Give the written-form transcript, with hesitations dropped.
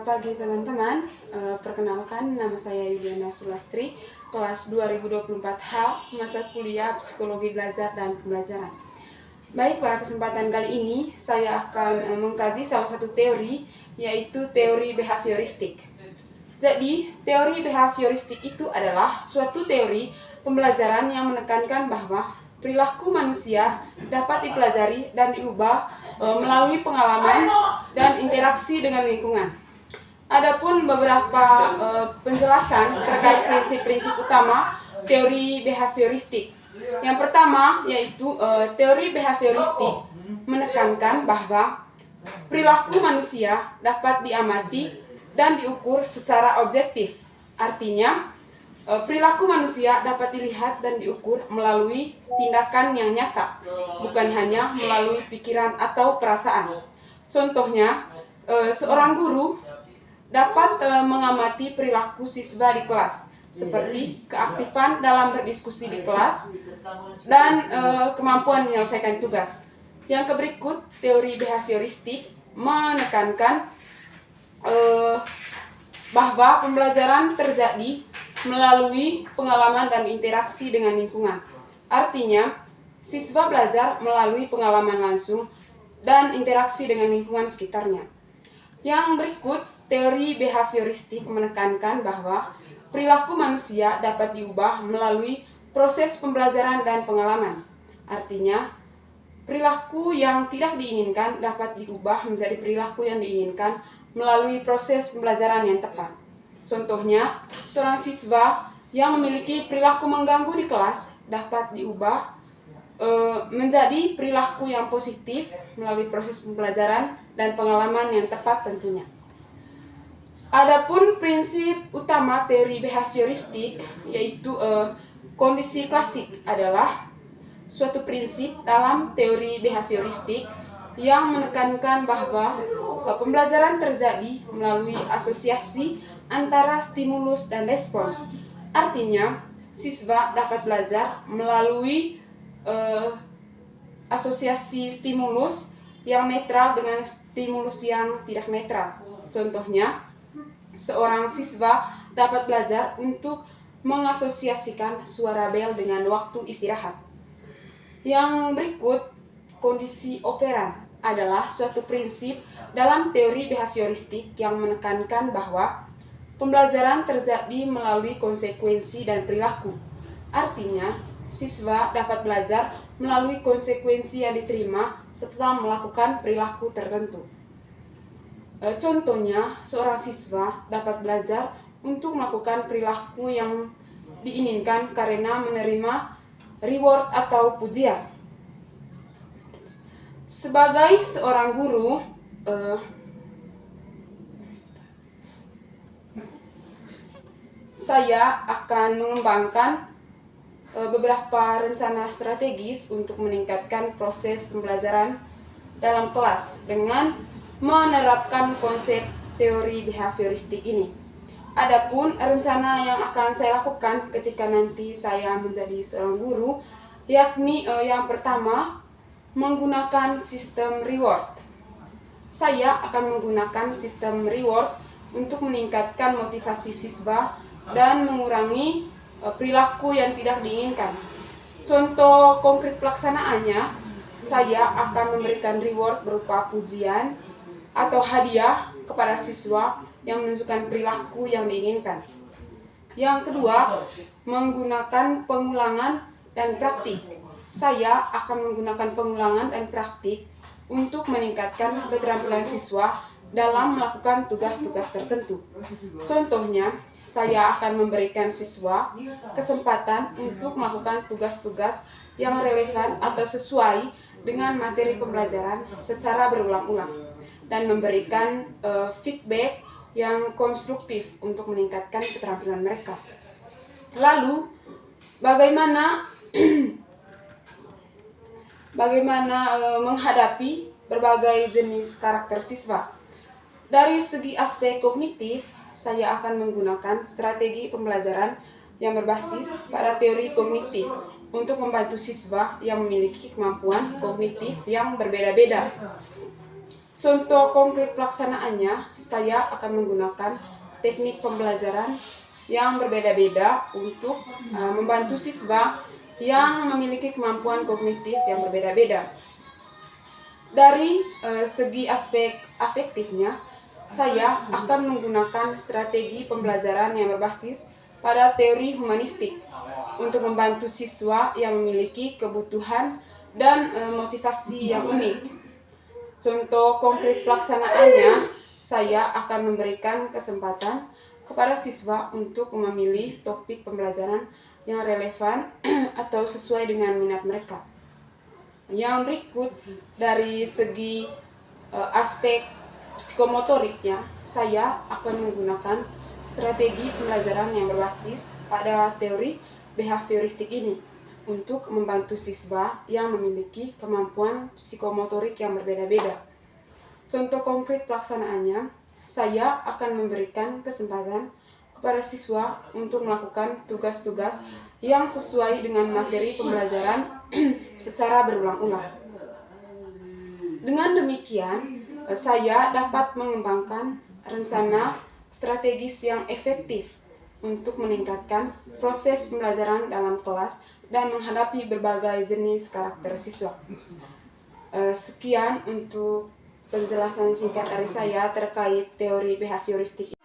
Selamat pagi teman-teman. Perkenalkan, nama saya Yuliana Sulastri, kelas 2024H, mata kuliah Psikologi Belajar dan Pembelajaran. Baik, pada kesempatan kali ini saya akan mengkaji salah satu teori, yaitu teori behavioristik. Jadi, teori behavioristik itu adalah suatu teori pembelajaran yang menekankan bahwa perilaku manusia dapat dipelajari dan diubah melalui pengalaman dan interaksi dengan lingkungan. Adapun beberapa penjelasan terkait prinsip-prinsip utama teori behavioristik. Yang pertama yaitu teori behavioristik menekankan bahwa perilaku manusia dapat diamati dan diukur secara objektif. Artinya, perilaku manusia dapat dilihat dan diukur melalui tindakan yang nyata, bukan hanya melalui pikiran atau perasaan. Contohnya, seorang guru dapat mengamati perilaku siswa di kelas, seperti keaktifan dalam berdiskusi di kelas dan kemampuan menyelesaikan tugas. Yang berikut, teori behavioristik menekankan bahwa pembelajaran terjadi melalui pengalaman dan interaksi dengan lingkungan. Artinya, siswa belajar melalui pengalaman langsung dan interaksi dengan lingkungan sekitarnya. Yang berikut, teori behavioristik menekankan bahwa perilaku manusia dapat diubah melalui proses pembelajaran dan pengalaman. Artinya, perilaku yang tidak diinginkan dapat diubah menjadi perilaku yang diinginkan melalui proses pembelajaran yang tepat. Contohnya, seorang siswa yang memiliki perilaku mengganggu di kelas dapat diubah menjadi perilaku yang positif melalui proses pembelajaran dan pengalaman yang tepat tentunya. Adapun prinsip utama teori behavioristik yaitu kondisi klasik adalah suatu prinsip dalam teori behavioristik yang menekankan bahwa pembelajaran terjadi melalui asosiasi antara stimulus dan respons. Artinya, siswa dapat belajar melalui asosiasi stimulus yang netral dengan stimulus yang tidak netral. Contohnya, seorang siswa dapat belajar untuk mengasosiasikan suara bel dengan waktu istirahat. Yang berikut, kondisi operan adalah suatu prinsip dalam teori behavioristik yang menekankan bahwa pembelajaran terjadi melalui konsekuensi dan perilaku. Artinya, siswa dapat belajar melalui konsekuensi yang diterima setelah melakukan perilaku tertentu. Contohnya, seorang siswa dapat belajar untuk melakukan perilaku yang diinginkan karena menerima reward atau pujian. Sebagai seorang guru, saya akan mengembangkan beberapa rencana strategis untuk meningkatkan proses pembelajaran dalam kelas dengan menerapkan konsep teori behavioristik ini. Adapun rencana yang akan saya lakukan ketika nanti saya menjadi seorang guru, yakni yang pertama, menggunakan sistem reward. Saya akan menggunakan sistem reward untuk meningkatkan motivasi siswa dan mengurangi perilaku yang tidak diinginkan. Contoh konkret pelaksanaannya, saya akan memberikan reward berupa pujian atau hadiah kepada siswa yang menunjukkan perilaku yang diinginkan. Yang kedua, menggunakan pengulangan dan praktik. Saya akan menggunakan pengulangan dan praktik untuk meningkatkan keterampilan siswa dalam melakukan tugas-tugas tertentu. Contohnya, saya akan memberikan siswa kesempatan untuk melakukan tugas-tugas yang relevan atau sesuai dengan materi pembelajaran secara berulang-ulang dan memberikan feedback yang konstruktif untuk meningkatkan keterampilan mereka. Lalu, bagaimana menghadapi berbagai jenis karakter siswa? Dari segi aspek kognitif, saya akan menggunakan strategi pembelajaran yang berbasis pada teori kognitif untuk membantu siswa yang memiliki kemampuan kognitif yang berbeda-beda. Contoh konkret pelaksanaannya, saya akan menggunakan teknik pembelajaran yang berbeda-beda untuk membantu siswa yang memiliki kemampuan kognitif yang berbeda-beda. Dari segi aspek afektifnya, saya akan menggunakan strategi pembelajaran yang berbasis pada teori humanistik untuk membantu siswa yang memiliki kebutuhan dan motivasi yang unik. Contoh konkret pelaksanaannya, saya akan memberikan kesempatan kepada siswa untuk memilih topik pembelajaran yang relevan atau sesuai dengan minat mereka. Yang berikut dari segi aspek psikomotoriknya, saya akan menggunakan strategi pembelajaran yang berbasis pada teori behavioristik ini untuk membantu siswa yang memiliki kemampuan psikomotorik yang berbeda-beda. Contoh konkret pelaksanaannya, saya akan memberikan kesempatan kepada siswa untuk melakukan tugas-tugas yang sesuai dengan materi pembelajaran secara berulang-ulang. Dengan demikian, saya dapat mengembangkan rencana strategis yang efektif untuk meningkatkan proses pembelajaran dalam kelas dan menghadapi berbagai jenis karakter siswa. Sekian untuk penjelasan singkat dari saya terkait teori behavioristik.